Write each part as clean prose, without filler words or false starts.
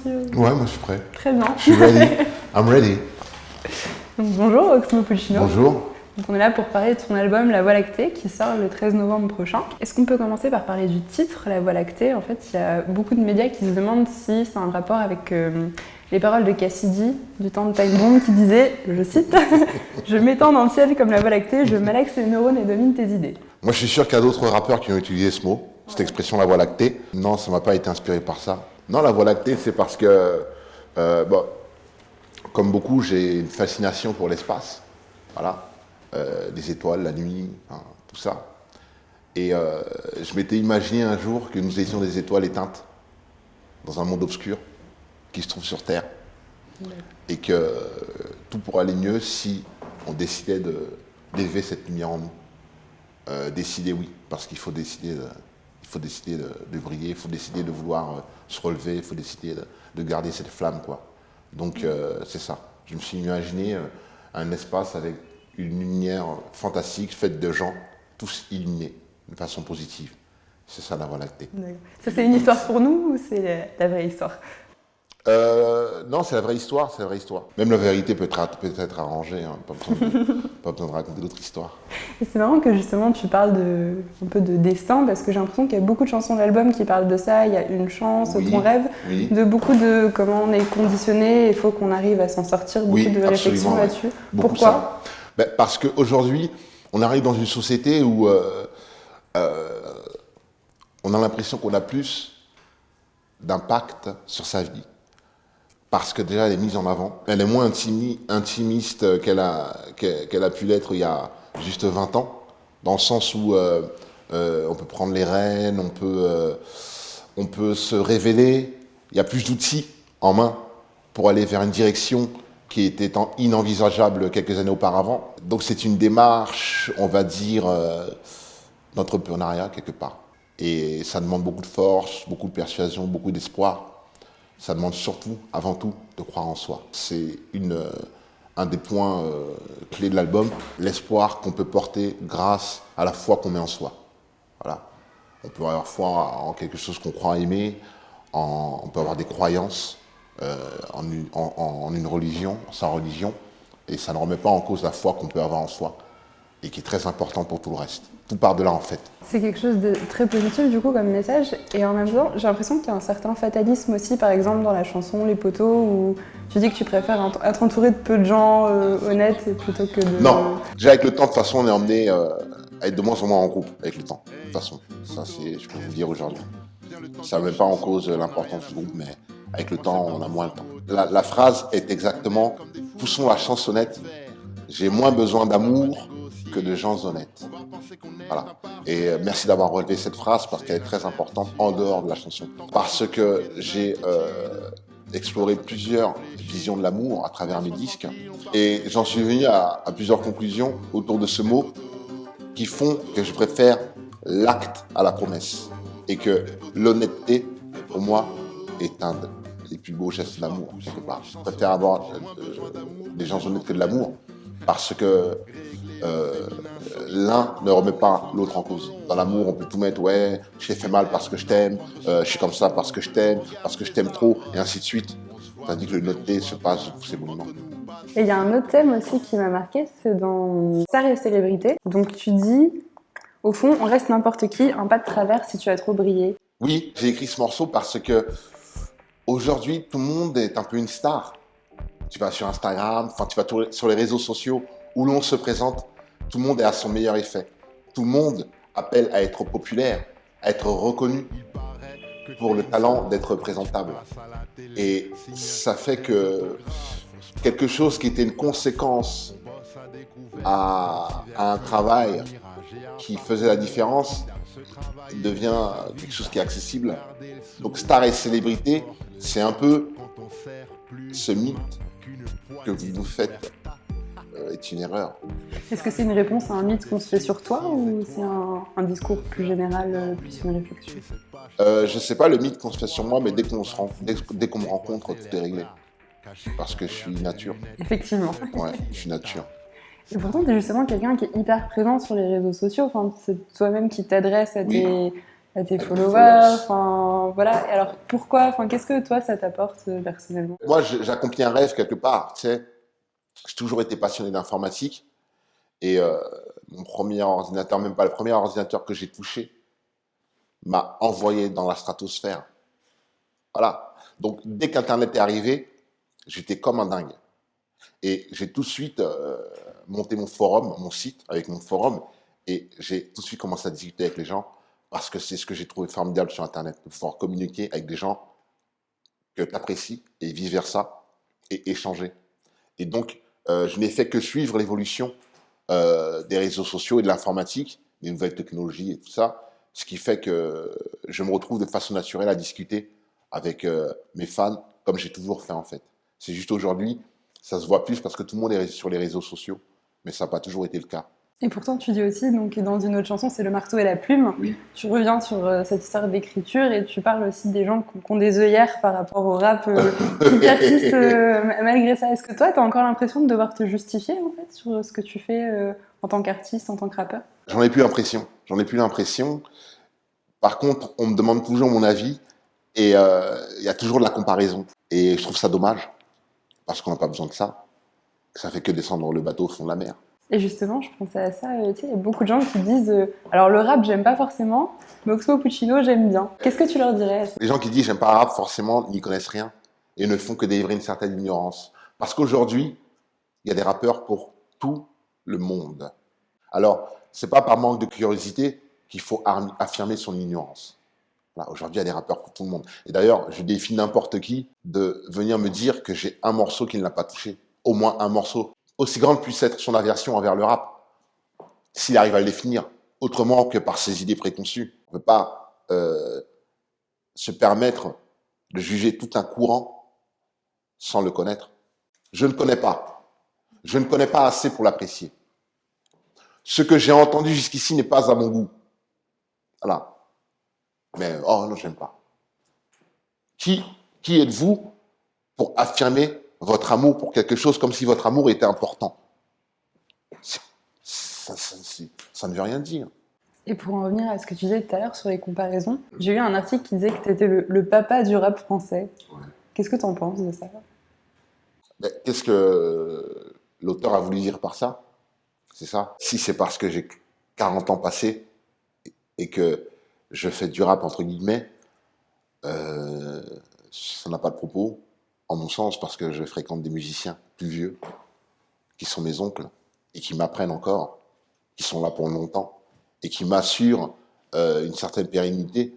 Ouais, moi je suis prêt. Très bien. Je suis ready. I'm ready. Donc, bonjour Oxmo Puccino. Bonjour. Donc, on est là pour parler de ton album La Voie Lactée qui sort le 13 novembre prochain. Est-ce qu'on peut commencer par parler du titre La Voie Lactée? En fait, il y a beaucoup de médias qui se demandent si c'est un rapport avec les paroles de Cassidy du temps de Time Bomb qui disait, je cite, « Je m'étends dans le ciel comme la Voie Lactée, je malaxe les neurones et domine tes idées. » Moi je suis sûr qu'il y a d'autres rappeurs qui ont utilisé ce mot, cette expression la voie lactée. Non, ça m'a pas été inspiré par ça. Non, la voie lactée, c'est parce que, comme beaucoup, j'ai une fascination pour l'espace. Voilà. Les étoiles, la nuit, hein, tout ça. Et je m'étais imaginé un jour que nous étions des étoiles éteintes dans un monde obscur qui se trouve sur Terre. Et que tout pourrait aller mieux si on décidait d'élever cette lumière en nous. Décider, oui, parce qu'il faut décider de briller, il faut décider de vouloir se relever, il faut décider de garder cette flamme, quoi. Donc c'est ça. Je me suis imaginé un espace avec une lumière fantastique faite de gens tous illuminés de façon positive. C'est ça la Voie lactée. Ça c'est une histoire pour nous ou c'est la vraie histoire? Non, c'est la vraie histoire, c'est la vraie histoire. Même la vérité peut être arrangée, hein, pas besoin de raconter d'autres histoires. Et c'est marrant que justement tu parles un peu de destin parce que j'ai l'impression qu'il y a beaucoup de chansons d'albums qui parlent de ça, il y a Une chance, Oui, Ton rêve, oui. de beaucoup de comment on est conditionné, il faut qu'on arrive à s'en sortir, beaucoup Oui, de réflexions absolument, là-dessus. Beaucoup Pourquoi? ça. Parce qu'aujourd'hui, on arrive dans une société où on a l'impression qu'on a plus d'impact sur sa vie. Parce que déjà, elle est mise en avant. Elle est moins intimiste qu'elle a pu l'être il y a juste 20 ans, dans le sens où on peut prendre les rênes, on peut se révéler. Il y a plus d'outils en main pour aller vers une direction qui était inenvisageable quelques années auparavant. Donc c'est une démarche, on va dire, d'entrepreneuriat quelque part. Et ça demande beaucoup de force, beaucoup de persuasion, beaucoup d'espoir. Ça demande surtout, avant tout, de croire en soi. C'est un des points clés de l'album, l'espoir qu'on peut porter grâce à la foi qu'on met en soi. Voilà. On peut avoir foi en quelque chose qu'on croit aimer, on peut avoir des croyances en une religion, sa religion, et ça ne remet pas en cause la foi qu'on peut avoir en soi, et qui est très important pour tout le reste. Tout part de là en fait. C'est quelque chose de très positif du coup comme message et en même temps j'ai l'impression qu'il y a un certain fatalisme aussi par exemple dans la chanson Les Poteaux où tu dis que tu préfères être entouré de peu de gens honnêtes plutôt que de... Non, déjà avec le temps de toute façon on est emmené à être de moins en moins en groupe avec le temps. De toute façon, ça c'est, je peux vous le dire aujourd'hui. Ça ne met pas en cause l'importance du groupe mais avec le temps on a moins le temps. La phrase est exactement « Poussons la chansonnette, j'ai moins besoin d'amour que de gens honnêtes ». Voilà. Et merci d'avoir relevé cette phrase parce qu'elle est très importante en dehors de la chanson. Parce que j'ai exploré plusieurs visions de l'amour à travers mes disques et j'en suis venu à plusieurs conclusions autour de ce mot qui font que je préfère l'acte à la promesse et que l'honnêteté, pour moi, est un des plus beaux gestes de l'amour, quelque part. Je préfère avoir des gens honnêtes que de l'amour parce que l'un ne remet pas l'autre en cause. Dans l'amour, on peut tout mettre, ouais, je t'ai fait mal parce que je t'aime, je suis comme ça parce que je t'aime trop, et ainsi de suite. Tandis que l'honnêteté se passe tous ces moments. Et il y a un autre thème aussi qui m'a marqué, c'est dans Star et Célébrité. Donc tu dis, au fond, on reste n'importe qui, un pas de travers si tu as trop brillé. Oui, j'ai écrit ce morceau parce que aujourd'hui, tout le monde est un peu une star. Tu vas sur Instagram, enfin tu vas sur les réseaux sociaux où l'on se présente, tout le monde est à son meilleur effet. Tout le monde appelle à être populaire, à être reconnu pour le talent d'être présentable. Et ça fait que quelque chose qui était une conséquence à un travail qui faisait la différence devient quelque chose qui est accessible. Donc Star et Célébrité, c'est un peu ce mythe que vous vous faites est une erreur. Est-ce que c'est une réponse à un mythe qu'on se fait sur toi ou c'est un discours plus général, plus une réflexion? Je sais pas le mythe qu'on se fait sur moi, mais dès qu'on me rencontre, tout est réglé. Parce que je suis nature. Effectivement. Ouais, je suis nature. Et pourtant, tu es justement quelqu'un qui est hyper présent sur les réseaux sociaux. Enfin, c'est toi-même qui t'adresses à Oui. à tes à mes followers, enfin voilà. Et alors pourquoi, enfin qu'est-ce que toi ça t'apporte personnellement? Moi, j'accomplis un rêve quelque part. Tu sais, j'ai toujours été passionné d'informatique et mon premier ordinateur, même pas le premier ordinateur que j'ai touché, m'a envoyé dans la stratosphère. Voilà. Donc, dès qu'Internet est arrivé, j'étais comme un dingue. Et j'ai tout de suite monté mon forum, mon site avec mon forum, et j'ai tout de suite commencé à discuter avec les gens parce que c'est ce que j'ai trouvé formidable sur Internet, de pouvoir communiquer avec des gens que tu apprécies et vice-versa, et échanger. Et donc, je n'ai fait que suivre l'évolution des réseaux sociaux et de l'informatique, des nouvelles technologies et tout ça, ce qui fait que je me retrouve de façon naturelle à discuter avec mes fans, comme j'ai toujours fait en fait. C'est juste aujourd'hui, ça se voit plus parce que tout le monde est sur les réseaux sociaux, mais ça n'a pas toujours été le cas. Et pourtant, tu dis aussi, donc dans une autre chanson, c'est le marteau et la plume. Oui. Tu reviens sur cette histoire d'écriture et tu parles aussi des gens qui ont des œillères par rapport au rap qui persistent malgré ça. Est-ce que toi, tu as encore l'impression de devoir te justifier en fait sur ce que tu fais en tant qu'artiste, en tant que rappeur? J'en ai plus l'impression. J'en ai plus l'impression. Par contre, on me demande toujours mon avis et il y a toujours de la comparaison. Et je trouve ça dommage parce qu'on n'a pas besoin de ça. Ça fait que descendre le bateau au fond de la mer. Et justement, je pensais à ça, tu sais, il y a beaucoup de gens qui disent alors le rap, j'aime pas forcément, mais Oxmo Puccino, j'aime bien. Qu'est-ce que tu leur dirais à ça? Les gens qui disent j'aime pas le rap, forcément, n'y connaissent rien et ne font que délivrer une certaine ignorance. Parce qu'aujourd'hui, il y a des rappeurs pour tout le monde. Alors, c'est pas par manque de curiosité qu'il faut affirmer son ignorance. Voilà, aujourd'hui, il y a des rappeurs pour tout le monde. Et d'ailleurs, je défie n'importe qui de venir me dire que j'ai un morceau qu'il n'a pas touché. Au moins un morceau. Aussi grande puisse être son aversion envers le rap, s'il arrive à le définir. Autrement que par ses idées préconçues. On ne peut pas se permettre de juger tout un courant sans le connaître. Je ne connais pas. Je ne connais pas assez pour l'apprécier. Ce que j'ai entendu jusqu'ici n'est pas à mon goût. Voilà. Mais, oh non, j'aime pas. Qui êtes-vous pour affirmer votre amour pour quelque chose comme si votre amour était important? Ça ne veut rien dire. Et pour en revenir à ce que tu disais tout à l'heure sur les comparaisons, j'ai lu un article qui disait que tu étais le papa du rap français. Ouais. Qu'est-ce que tu en penses de ça? Mais qu'est-ce que l'auteur a voulu dire par ça? C'est ça? Si c'est parce que j'ai 40 ans passés et que je fais du rap entre guillemets, ça n'a pas de propos, en mon sens, parce que je fréquente des musiciens plus vieux, qui sont mes oncles, et qui m'apprennent encore, qui sont là pour longtemps, et qui m'assurent une certaine pérennité,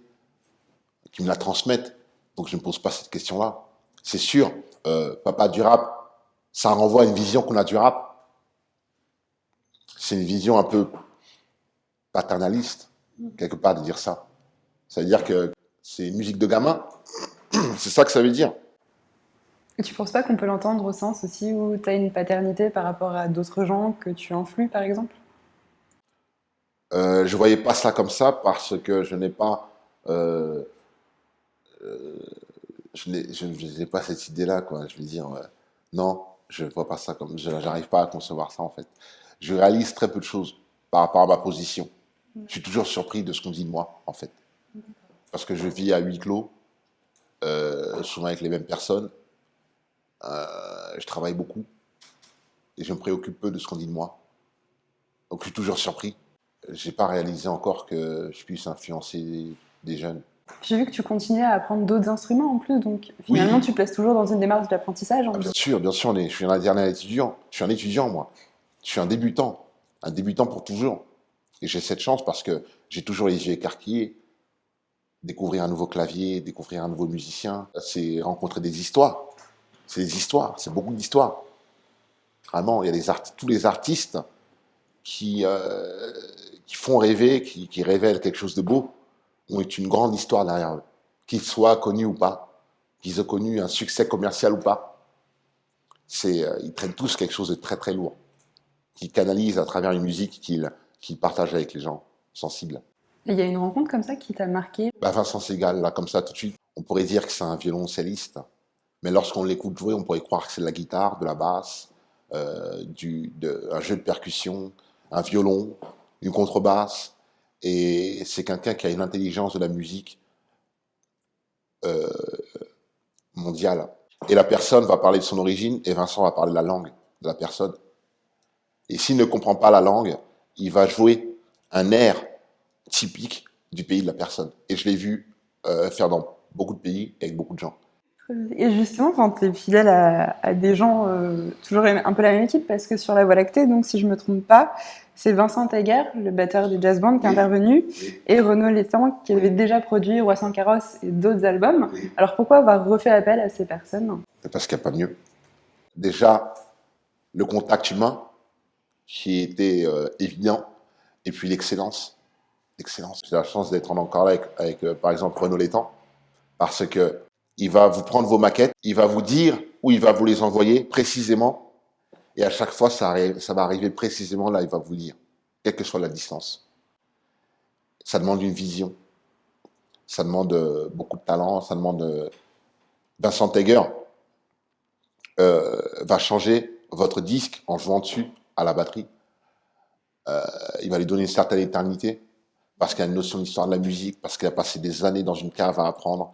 qui me la transmettent. Donc je ne me pose pas cette question-là. C'est sûr, papa du rap, ça renvoie à une vision qu'on a du rap. C'est une vision un peu paternaliste, quelque part, de dire ça. Ça veut dire que c'est une musique de gamin. C'est ça que ça veut dire. Et tu penses pas qu'on peut l'entendre au sens aussi où tu as une paternité par rapport à d'autres gens que tu influes, par exemple? Je voyais pas ça comme ça parce que je n'ai pas, je n'ai pas cette idée-là, quoi. Je veux dire, non, je vois pas ça comme, j'arrive pas à concevoir ça en fait. Je réalise très peu de choses par rapport à ma position. Je suis toujours surpris de ce qu'on dit de moi, en fait, parce que je vis à huis clos, souvent avec les mêmes personnes. Je travaille beaucoup et je me préoccupe peu de ce qu'on dit de moi. Donc je suis toujours surpris. J'ai pas réalisé encore que je puisse influencer des jeunes. J'ai vu que tu continuais à apprendre d'autres instruments en plus, donc finalement Oui. tu te places toujours dans une démarche d'apprentissage. Ah, bien sûr, je suis un dernier étudiant. Je suis un étudiant, moi. Je suis un débutant pour toujours. Et j'ai cette chance parce que j'ai toujours les yeux écarquillés. Découvrir un nouveau clavier, découvrir un nouveau musicien, c'est rencontrer des histoires. C'est des histoires, c'est beaucoup d'histoires. Vraiment, il y a tous les artistes qui font rêver, qui révèlent quelque chose de beau, ont une grande histoire derrière eux. Qu'ils soient connus ou pas, qu'ils aient connu un succès commercial ou pas, ils prennent tous quelque chose de très très lourd, qu'ils canalisent à travers une musique qu'ils partagent avec les gens sensibles. Et il y a une rencontre comme ça qui t'a marqué? Bah, Vincent Segal, là, comme ça, tout de suite, on pourrait dire que c'est un violoncelliste, mais lorsqu'on l'écoute jouer, on pourrait croire que c'est de la guitare, de la basse, un jeu de percussion, un violon, une contrebasse, Et c'est quelqu'un qui a une intelligence de la musique euh, mondiale. Et la personne va parler de son origine et Vincent va parler de la langue de la personne. Et s'il ne comprend pas la langue, il va jouer un air typique du pays de la personne. Et je l'ai vu faire dans beaucoup de pays avec beaucoup de gens. Et justement, quand tu es fidèle à des gens, toujours un peu la même équipe, parce que sur La Voie lactée, donc si je me trompe pas, c'est Vincent Taguer, le batteur du jazz band, qui est intervenu, et Renaud Létang, qui avait déjà produit Roi sans carrosse et d'autres albums. Alors pourquoi avoir refait appel à ces personnes? C'est parce qu'il n'y a pas mieux. Déjà, le contact humain, qui était évident, et puis l'excellence. L'excellence. J'ai la chance d'être encore là avec par exemple, Renaud Létang, parce que il va vous prendre vos maquettes, il va vous dire où il va vous les envoyer précisément, et à chaque fois, ça va arriver précisément là, il va vous dire, quelle que soit la distance. Ça demande une vision, ça demande beaucoup de talent, ça demande... Vincent Taguer va changer votre disque en jouant dessus à la batterie. Il va lui donner une certaine éternité, parce qu'il a une notion d'histoire de la musique, parce qu'il a passé des années dans une cave à apprendre,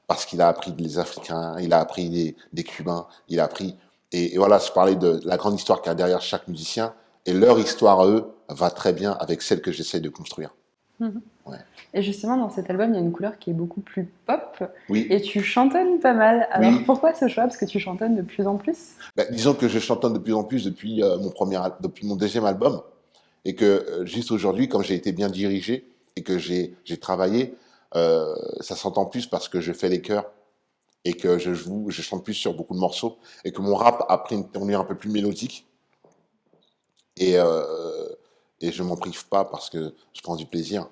parce qu'il a appris des Africains, il a appris des Cubains, il a appris... Et voilà, je parlais de la grande histoire qu'il y a derrière chaque musicien, et leur histoire à eux va très bien avec celle que j'essaie de construire. Ouais. Et justement, dans cet album, il y a une couleur qui est beaucoup plus pop, oui. Et tu chantonnes pas mal. Alors pourquoi ce choix? Parce que tu chantonnes de plus en plus? Disons que je chantonne de plus en plus depuis mon deuxième album, et que juste aujourd'hui, comme j'ai été bien dirigé, et que j'ai travaillé, ça s'entend plus parce que je fais les chœurs et que je chante plus sur beaucoup de morceaux et que mon rap a pris une tournure un peu plus mélodique et je m'en prive pas parce que je prends du plaisir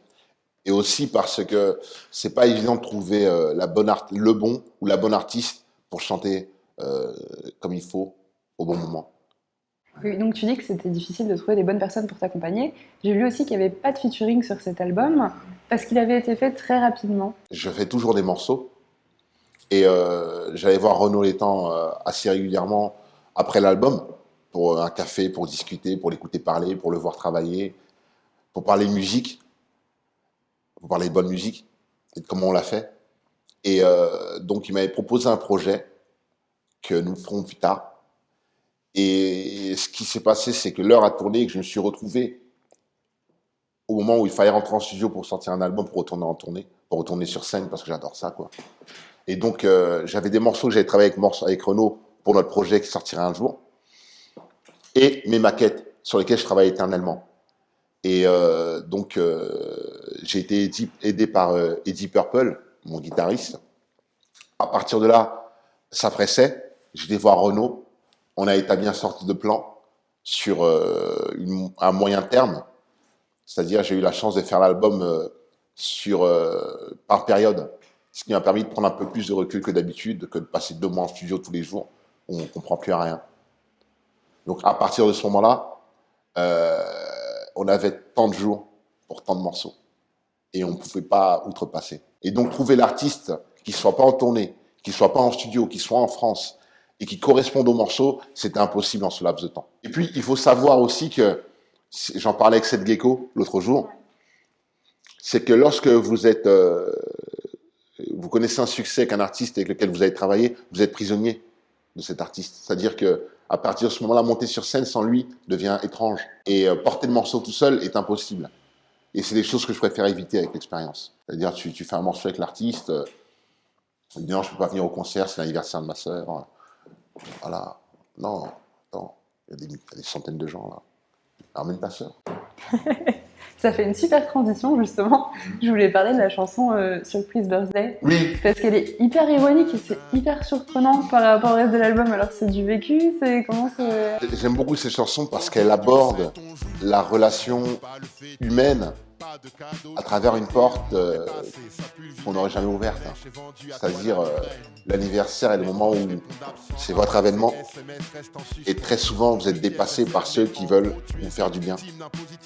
et aussi parce que c'est pas évident de trouver le bon ou la bonne artiste pour chanter comme il faut au bon moment. Oui, donc tu dis que c'était difficile de trouver des bonnes personnes pour t'accompagner. J'ai lu aussi qu'il n'y avait pas de featuring sur cet album parce qu'il avait été fait très rapidement. Je fais toujours des morceaux et j'allais voir Renaud Létang assez régulièrement après l'album pour un café, pour discuter, pour l'écouter parler, pour le voir travailler, pour parler musique, pour parler de bonne musique et de comment on l'a fait. Et donc il m'avait proposé un projet que nous ferons plus tard. Et ce qui s'est passé, c'est que l'heure a tourné et que je me suis retrouvé au moment où il fallait rentrer en studio pour sortir un album, pour retourner en tournée, pour retourner sur scène, parce que j'adore ça, quoi. Et donc, j'avais des morceaux que j'avais travaillé avec Renaud pour notre projet qui sortirait un jour, et mes maquettes sur lesquelles je travaille éternellement. Et donc, j'ai été aidé par Eddie Purple, mon guitariste. À partir de là, ça pressait. J'étais voir Renaud. On a établi un sorte de plan sur un moyen terme. C'est-à-dire, j'ai eu la chance de faire l'album par période, ce qui m'a permis de prendre un peu plus de recul que d'habitude, que de passer 2 mois en studio tous les jours, où on ne comprend plus rien. Donc, à partir de ce moment-là, on avait tant de jours pour tant de morceaux. Et on ne pouvait pas outrepasser. Et donc, trouver l'artiste qui ne soit pas en tournée, qui ne soit pas en studio, qui soit en France, et qui corresponde aux morceaux, c'était impossible en ce laps de temps. Et puis, il faut savoir aussi que, j'en parlais avec Seth Gecko l'autre jour, c'est que lorsque vous connaissez un succès avec un artiste avec lequel vous avez travaillé, vous êtes prisonnier de cet artiste. C'est-à-dire que à partir de ce moment-là, monter sur scène sans lui devient étrange. Et porter le morceau tout seul est impossible. Et c'est des choses que je préfère éviter avec l'expérience. C'est-à-dire, tu fais un morceau avec l'artiste, tu dis non, je ne peux pas venir au concert, c'est l'anniversaire de ma sœur. Voilà. Non, attends, il y a des centaines de gens là. Ramène ta sœur. Ça fait une super transition, justement. Je voulais parler de la chanson Surprise Birthday. Oui. Parce qu'elle est hyper ironique et c'est hyper surprenant par rapport au reste de l'album. Alors, c'est du vécu, c'est comment c'est... J'aime beaucoup cette chanson parce qu'elle aborde la relation humaine à travers une porte qu'on n'aurait jamais ouverte. C'est-à-dire, l'anniversaire est le moment où c'est votre événement. Et très souvent, vous êtes dépassé par ceux qui veulent vous faire du bien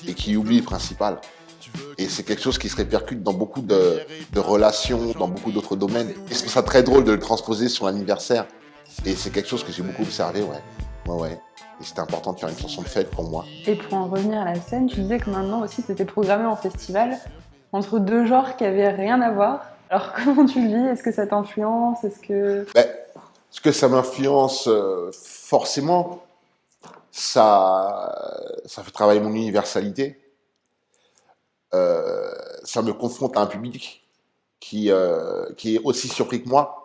et qui oublient le principal. Et c'est quelque chose qui se répercute dans beaucoup de relations, dans beaucoup d'autres domaines. Et je trouve ça très drôle de le transposer sur l'anniversaire. Et c'est quelque chose que j'ai beaucoup observé, ouais. Et c'était important de faire une chanson de fête pour moi. Et pour en revenir à la scène, tu disais que maintenant aussi tu étais programmé en festival entre deux genres qui avaient rien à voir. Alors comment tu le vis? Est-ce que ça t'influence? Ce que ça m'influence, forcément, ça fait travailler mon universalité. Ça me confronte à un public qui est aussi surpris que moi.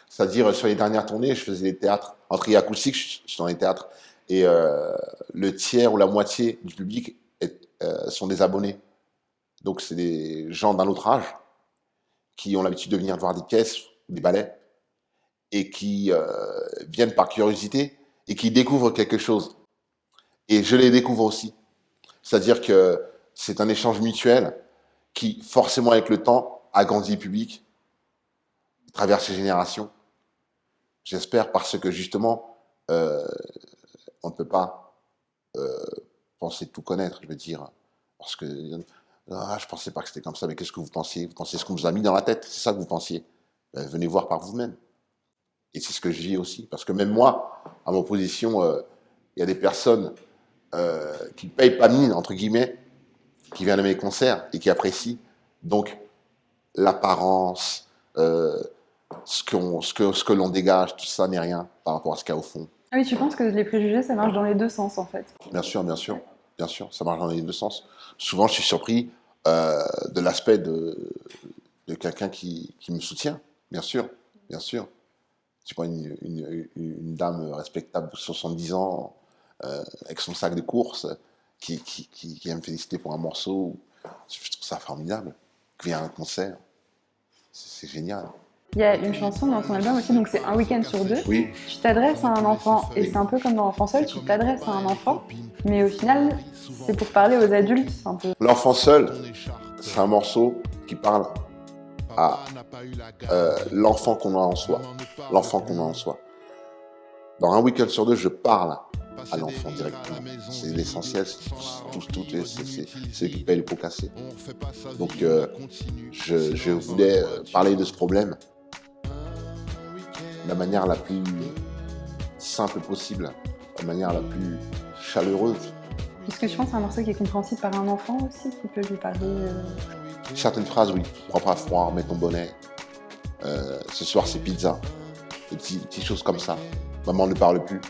C'est-à-dire, sur les dernières tournées, je faisais des théâtres. En trio acoustique, je suis dans les théâtres. Et le tiers ou la moitié du public sont des abonnés. Donc, c'est des gens d'un autre âge qui ont l'habitude de venir voir des pièces, des ballets, et qui viennent par curiosité et qui découvrent quelque chose. Et je les découvre aussi. C'est-à-dire que c'est un échange mutuel qui, forcément, avec le temps, agrandit le public, traverse les générations. J'espère, parce que justement, on ne peut pas penser tout connaître, je veux dire. Parce que je pensais pas que c'était comme ça, mais qu'est-ce que vous pensiez? Vous pensiez ce qu'on vous a mis dans la tête, c'est ça que vous pensiez. Venez voir par vous-même. Et c'est ce que je vis aussi. Parce que même moi, à mon position, il y a des personnes qui ne payent pas mine, entre guillemets, qui viennent à mes concerts et qui apprécient. Donc, l'apparence, ce que l'on dégage, tout ça n'est rien par rapport à ce qu'il y a au fond. Ah oui, tu penses que les préjugés, ça marche dans les deux sens en fait? Bien sûr, ça marche dans les deux sens. Souvent, je suis surpris de l'aspect de quelqu'un qui me soutient, bien sûr. Tu vois une dame respectable de 70 ans, avec son sac de course, qui vient me féliciter pour un morceau, je trouve ça formidable. Qui vient à un concert, c'est génial. Il y a une chanson dans ton album aussi, donc c'est Un week-end sur deux. Oui. Tu t'adresses à un enfant, et c'est un peu comme dans L'enfant seul, tu t'adresses à un enfant, mais au final, c'est pour parler aux adultes un peu. L'enfant seul, c'est un morceau qui parle à l'enfant qu'on a en soi. Dans Un week-end sur deux, je parle à l'enfant directement. C'est l'essentiel, c'est qui paye les pots cassés. Donc, je voulais parler de ce problème de la manière la plus simple possible, de la manière la plus chaleureuse. Est-ce que tu penses que c'est un morceau qui est compréhensible par un enfant aussi, qui peut lui parler Certaines phrases, oui. Prends pas froid, mets ton bonnet. Ce soir, c'est pizza. Des petites choses comme ça. Maman ne parle plus.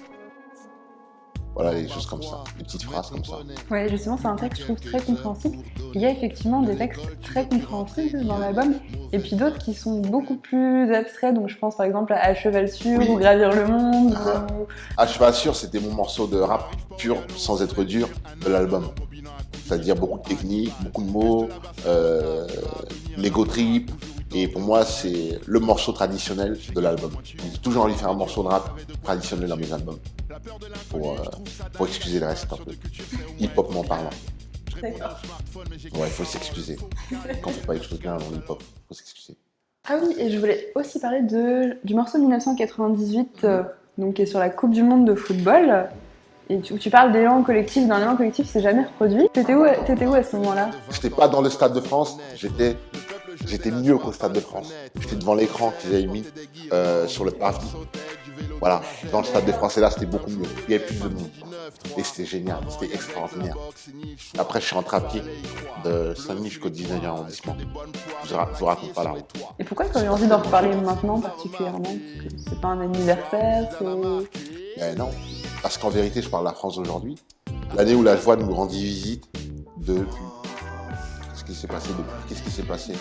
Voilà, des choses comme ça. Des petites phrases comme ça. Ouais, justement, c'est un texte, je trouve, très compréhensible. Il y a effectivement des textes très compréhensibles dans l'album, et puis d'autres qui sont beaucoup plus abstraits. Donc, je pense par exemple à Cheval sûr ou Gravir le monde. À Cheval sûr, c'était mon morceau de rap pur, sans être dur, de l'album. C'est-à-dire beaucoup de techniques, beaucoup de mots, l'ego trip. Et pour moi, c'est le morceau traditionnel de l'album. J'ai toujours envie de faire un morceau de rap traditionnel dans mes albums. Pour excuser le reste un peu. Hip-hopment parlant. D'accord. Ouais, il faut s'excuser. Quand on fait pas les choses bien dans l'hip-hop, il faut s'excuser. Ah oui, et je voulais aussi parler du morceau de 1998, donc, qui est sur la Coupe du Monde de football. Et où tu parles d'élan collectif, d'un élan collectif qui s'est jamais reproduit. T'étais où à ce moment-là? J'étais pas dans le Stade de France, j'étais mieux qu'au Stade de France. J'étais devant l'écran qu'ils avaient mis sur le parvis. Voilà, dans le Stade de France, et là c'était beaucoup mieux. Il y avait plus de monde. Et c'était génial, c'était extraordinaire. Après, je suis rentré à pied de Saint-Denis jusqu'au 19e arrondissement. Je vous raconte pas la route. Et pourquoi tu as eu envie d'en reparler maintenant particulièrement? C'est pas un anniversaire, Non, parce qu'en vérité, je parle de la France d'aujourd'hui. L'année où la joie nous rendit visite depuis. Qu'est-ce qui s'est passé?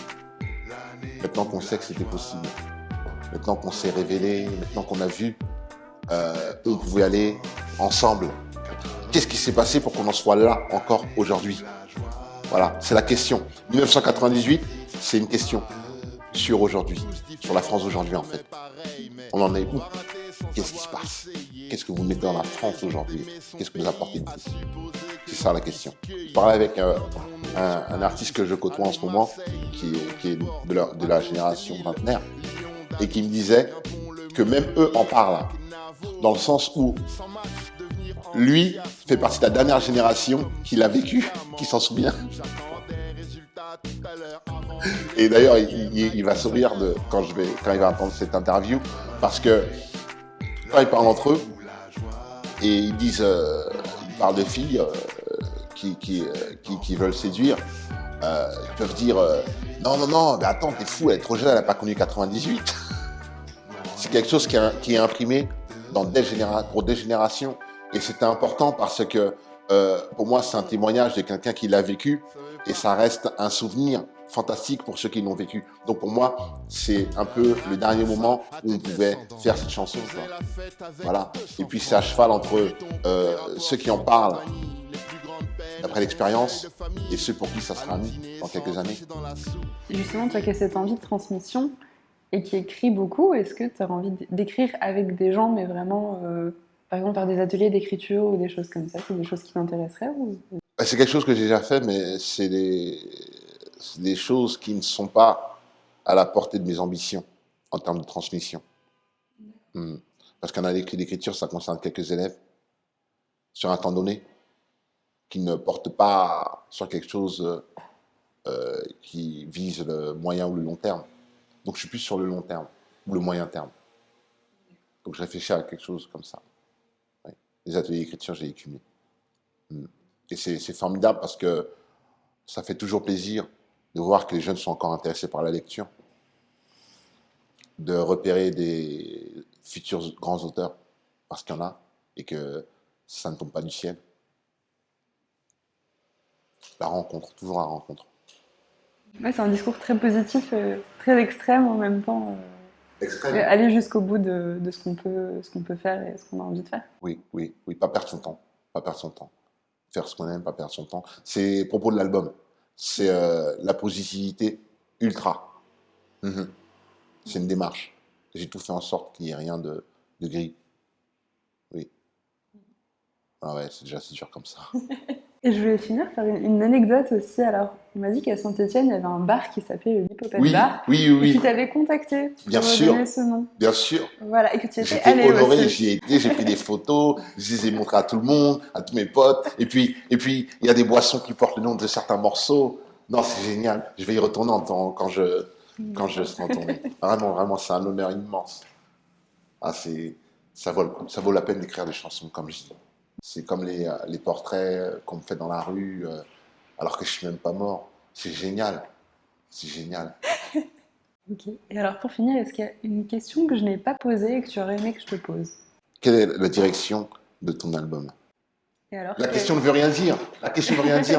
Maintenant qu'on sait que c'était possible, maintenant qu'on s'est révélé, maintenant qu'on a vu où on pouvait aller ensemble, qu'est-ce qui s'est passé pour qu'on en soit là encore aujourd'hui? Voilà, c'est la question. 1998, c'est une question sur aujourd'hui, sur la France d'aujourd'hui en fait. On en est où? Qu'est-ce qui se passe? Qu'est-ce que vous mettez dans la France aujourd'hui? Qu'est-ce que vous apportez de plus? C'est ça la question. Je parlais avec un artiste que je côtoie en ce moment, qui est de la génération vingtenaire, et qui me disait que même eux en parlent, dans le sens où lui fait partie de la dernière génération qui l'a vécu, qui s'en souvient. Et d'ailleurs, il va sourire quand il va entendre cette interview, parce que quand ils parlent entre eux, et ils disent, ils parlent de filles qui veulent séduire, ils peuvent dire non, mais attends, t'es fou, elle est trop jeune, elle n'a pas connu 98. C'est quelque chose qui est imprimé pour des générations. Et c'était important parce que pour moi, c'est un témoignage de quelqu'un qui l'a vécu et ça reste un souvenir fantastique pour ceux qui l'ont vécu. Donc pour moi, c'est un peu le dernier moment où on pouvait faire cette chanson. Voilà. Et puis c'est à cheval entre ceux qui en parlent d'après l'expérience et ceux pour qui ça sera mis dans quelques années. Justement, toi qui as cette envie de transmission et qui écrit beaucoup, est-ce que tu as envie d'écrire avec des gens, mais vraiment, par exemple, faire des ateliers d'écriture ou des choses comme ça? C'est des choses qui t'intéresseraient ou... C'est quelque chose que j'ai déjà fait, mais c'est des choses qui ne sont pas à la portée de mes ambitions en termes de transmission. Parce qu'un atelier d'écriture, ça concerne quelques élèves sur un temps donné qui ne portent pas sur quelque chose qui vise le moyen ou le long terme. Donc je suis plus sur le long terme ou le moyen terme. Donc je réfléchis à quelque chose comme ça. Oui. Les ateliers d'écriture, j'ai écumé. Et c'est formidable parce que ça fait toujours plaisir de voir que les jeunes sont encore intéressés par la lecture, de repérer des futurs grands auteurs, parce qu'il y en a, et que ça ne tombe pas du ciel. La rencontre, toujours la rencontre. Ouais, c'est un discours très positif, très extrême en même temps. Extrême. Aller jusqu'au bout de ce qu'on peut faire et ce qu'on a envie de faire. Oui, pas perdre son temps, pas perdre son temps. Faire ce qu'on aime, pas perdre son temps. C'est le propos de l'album. C'est la positivité ultra. C'est une démarche. J'ai tout fait en sorte qu'il n'y ait rien de gris. Oui. Ah ouais, c'est déjà assez dur comme ça. Et je voulais finir par une anecdote aussi. Alors, on m'a dit qu'à Saint-Étienne, il y avait un bar qui s'appelait le Lipopette Bar. Oui. Et qui t'avait contacté pour Bien sûr. donner ce nom. Bien sûr. Voilà, et que tu étais J'étais allé honoré, aussi. j'y ai été, j'ai pris des photos, je les ai montrées à tout le monde, à tous mes potes. Et puis, il y a des boissons qui portent le nom de certains morceaux. Non, c'est génial. Je vais y retourner quand je serai en tournée. Vraiment, c'est un honneur immense. Ah, ça vaut la peine d'écrire des chansons, comme je dis. C'est comme les portraits qu'on me fait dans la rue, alors que je suis même pas mort. C'est génial. C'est génial. Ok. Et alors, pour finir, est-ce qu'il y a une question que je n'ai pas posée et que tu aurais aimé que je te pose? Quelle est la direction de ton album? Et alors, La question ne veut rien dire.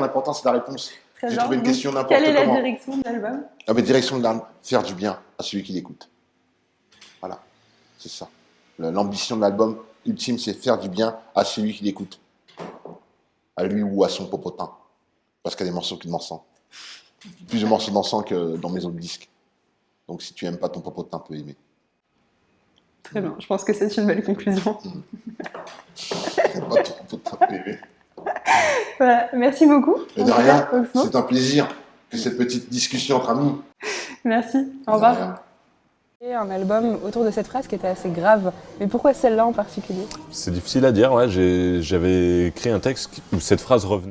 L'important c'est la réponse. J'ai trouvé une question n'importe comment. Quelle est la direction de l'album? Ah, mais direction de l'album, faire du bien à celui qui l'écoute. Voilà, c'est ça. L'ambition de l'album ultime, c'est faire du bien à celui qui l'écoute. À lui ou à son popotin. Parce qu'il y a des morceaux qui dansent. Plus de morceaux dansants que dans mes autres disques. Donc si tu aimes pas ton popotin, tu peux aimer. Très bien, je pense que c'est une belle conclusion. Pas ton popotin, tu peux aimer. Voilà, merci beaucoup. Et de rien, c'est un plaisir que cette petite discussion entre amis. Merci, au revoir. Et un album autour de cette phrase qui était assez grave. Mais pourquoi celle-là en particulier? C'est difficile à dire, ouais. J'avais écrit un texte où cette phrase revenait.